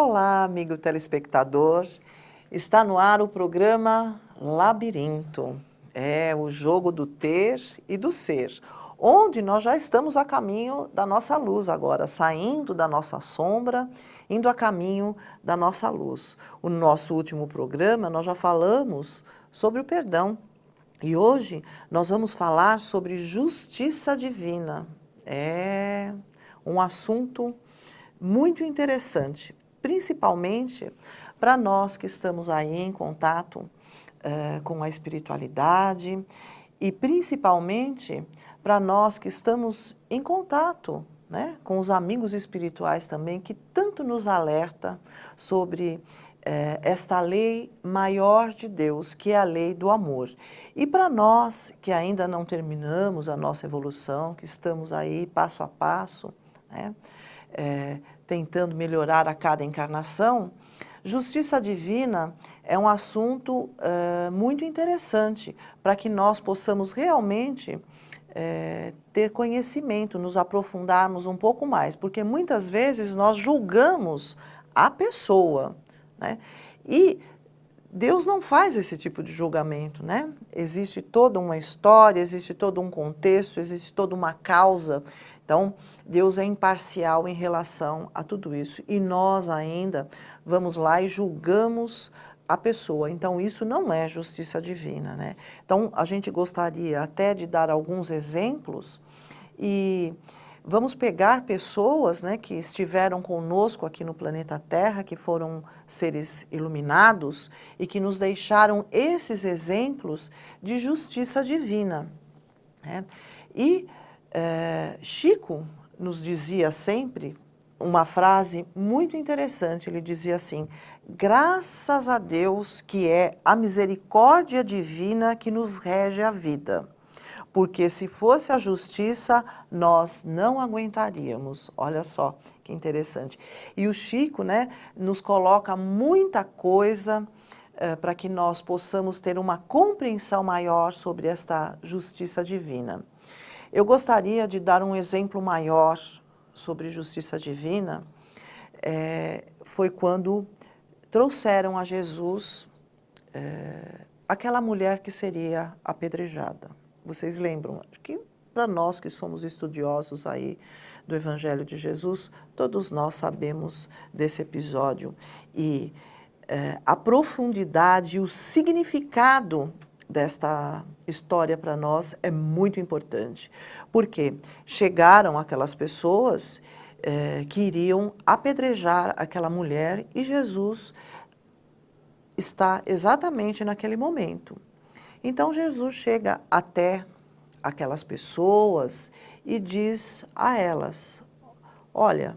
Olá, amigo telespectador. Está no ar o programa Labirinto. É o jogo do ter e do ser, onde nós já estamos a caminho da nossa luz agora, saindo da nossa sombra, indo a caminho da nossa luz. O nosso último programa nós já falamos sobre o perdão. E hoje nós vamos falar sobre justiça divina. É um assunto muito interessante, principalmente para nós que estamos aí em contato com a espiritualidade e principalmente para nós que estamos em contato, né, com os amigos espirituais também, que tanto nos alerta sobre esta lei maior de Deus, que é a lei do amor. E para nós que ainda não terminamos a nossa evolução, que estamos aí passo a passo, né, tentando melhorar a cada encarnação, justiça divina é um assunto muito interessante para que nós possamos realmente ter conhecimento, nos aprofundarmos um pouco mais, porque muitas vezes nós julgamos a pessoa, né? E Deus não faz esse tipo de julgamento, né? Existe toda uma história, existe todo um contexto, existe toda uma causa. Então, Deus é imparcial em relação a tudo isso. E nós ainda vamos lá e julgamos a pessoa. Então, isso não é justiça divina, né? Então, a gente gostaria até de dar alguns exemplos e vamos pegar pessoas, né, que estiveram conosco aqui no planeta Terra, que foram seres iluminados e que nos deixaram esses exemplos de justiça divina, né? E Chico nos dizia sempre uma frase muito interessante. Ele dizia assim: graças a Deus que é a misericórdia divina que nos rege a vida. Porque se fosse a justiça, nós não aguentaríamos. Olha só que interessante. E o Chico, né, nos coloca muita coisa para que nós possamos ter uma compreensão maior sobre esta justiça divina. Eu gostaria de dar um exemplo maior sobre justiça divina. Foi quando trouxeram a Jesus aquela mulher que seria apedrejada. Vocês lembram? Que para nós que somos estudiosos aí do Evangelho de Jesus, todos nós sabemos desse episódio. E a profundidade e o significado desta história para nós é muito importante. Porque chegaram aquelas pessoas que iriam apedrejar aquela mulher e Jesus está exatamente naquele momento. Então Jesus chega até aquelas pessoas e diz a elas: olha,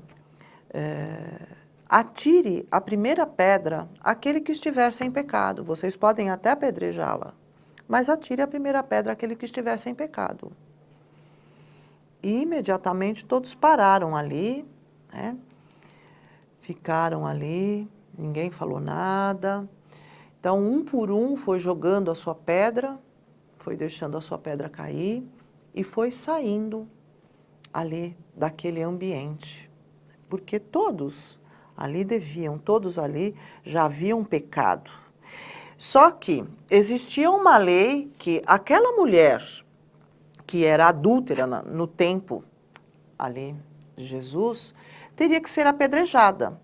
atire a primeira pedra aquele que estiver sem pecado. Vocês podem até apedrejá-la, mas atire a primeira pedra aquele que estiver sem pecado. E imediatamente todos pararam ali, né? Ficaram ali, ninguém falou nada. Então, um por um foi jogando a sua pedra, foi deixando a sua pedra cair e foi saindo ali daquele ambiente. Porque todos ali todos ali já haviam pecado. Só que existia uma lei que aquela mulher que era adúltera no tempo ali de Jesus teria que ser apedrejada.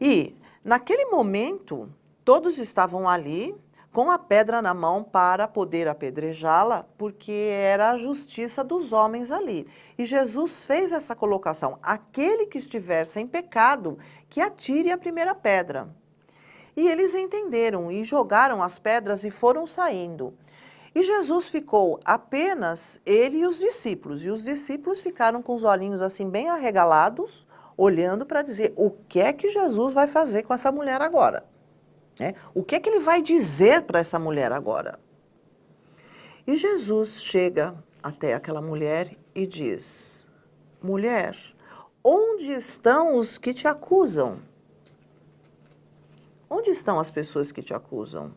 E naquele momento todos estavam ali com a pedra na mão para poder apedrejá-la, porque era a justiça dos homens ali. E Jesus fez essa colocação: aquele que estiver sem pecado, que atire a primeira pedra. E eles entenderam e jogaram as pedras e foram saindo. E Jesus ficou apenas ele e os discípulos ficaram com os olhinhos assim bem arregalados, olhando para dizer: o que é que Jesus vai fazer com essa mulher agora? O que é que ele vai dizer para essa mulher agora? E Jesus chega até aquela mulher e diz: mulher, onde estão os que te acusam? Onde estão as pessoas que te acusam?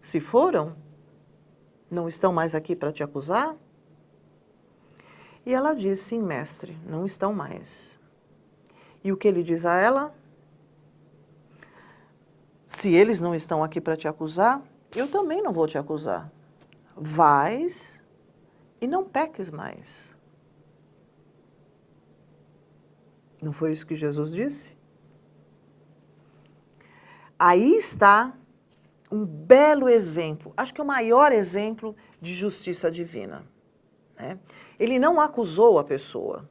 Se foram, não estão mais aqui para te acusar? E ela diz: sim, mestre, não estão mais. E o que ele diz a ela? Se eles não estão aqui para te acusar, eu também não vou te acusar. Vais e não peques mais. Não foi isso que Jesus disse? Aí está um belo exemplo, acho que o maior exemplo de justiça divina, né? Ele não acusou a pessoa,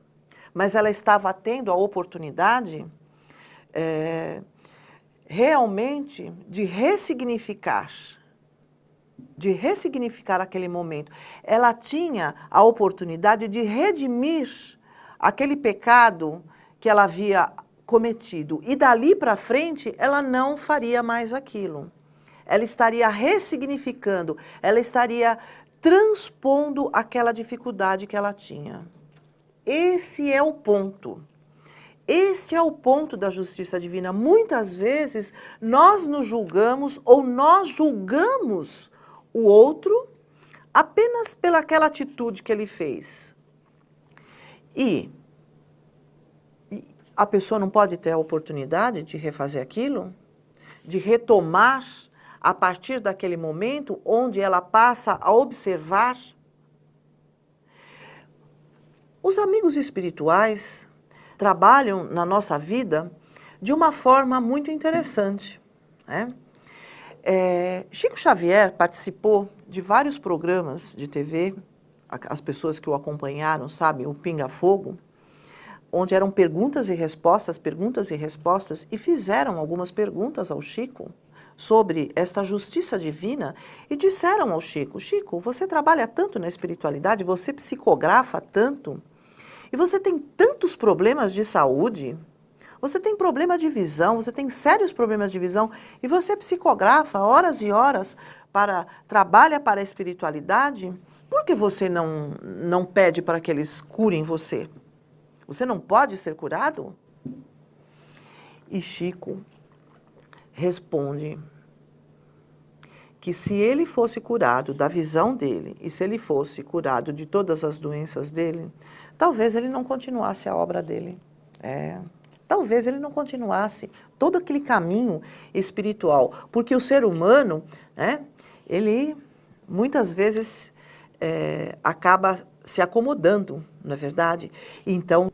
mas ela estava tendo a oportunidade realmente de ressignificar aquele momento. Ela tinha a oportunidade de redimir aquele pecado que ela havia cometido. E dali para frente, ela não faria mais aquilo. Ela estaria ressignificando, ela estaria transpondo aquela dificuldade que ela tinha. Esse é o ponto. Este é o ponto da justiça divina. Muitas vezes nós nos julgamos ou nós julgamos o outro apenas pelaquela atitude que ele fez. E a pessoa não pode ter a oportunidade de refazer aquilo, de retomar a partir daquele momento onde ela passa a observar. Os amigos espirituais trabalham na nossa vida de uma forma muito interessante, né? Chico Xavier participou de vários programas de TV, as pessoas que o acompanharam sabem, o Pinga Fogo, onde eram perguntas e respostas, e fizeram algumas perguntas ao Chico sobre esta justiça divina e disseram ao Chico, Chico, você trabalha tanto na espiritualidade, você psicografa tanto, e você tem tantos problemas de saúde, você tem problema de visão, você tem sérios problemas de visão, e você psicografa horas e horas, trabalha para a espiritualidade, por que você não pede para que eles curem você? Você não pode ser curado? E Chico responde que se ele fosse curado da visão dele, e se ele fosse curado de todas as doenças dele, talvez ele não continuasse a obra dele. Talvez ele não continuasse todo aquele caminho espiritual. Porque o ser humano, né, ele muitas vezes acaba se acomodando, não é verdade? Então,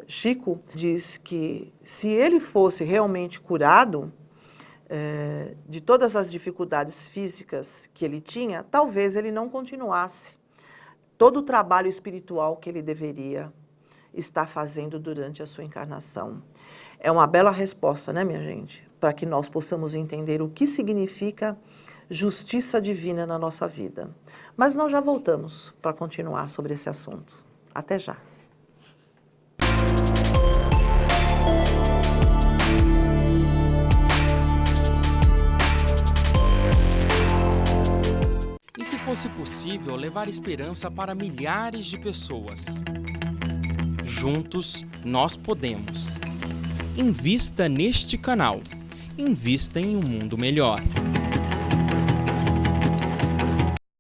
Chico diz que se ele fosse realmente curado de todas as dificuldades físicas que ele tinha, talvez ele não continuasse todo o trabalho espiritual que ele deveria estar fazendo durante a sua encarnação. É uma bela resposta, né, minha gente? Para que nós possamos entender o que significa justiça divina na nossa vida. Mas nós já voltamos para continuar sobre esse assunto. Até já. E se fosse possível levar esperança para milhares de pessoas? Juntos, nós podemos. Invista neste canal. Invista em um mundo melhor.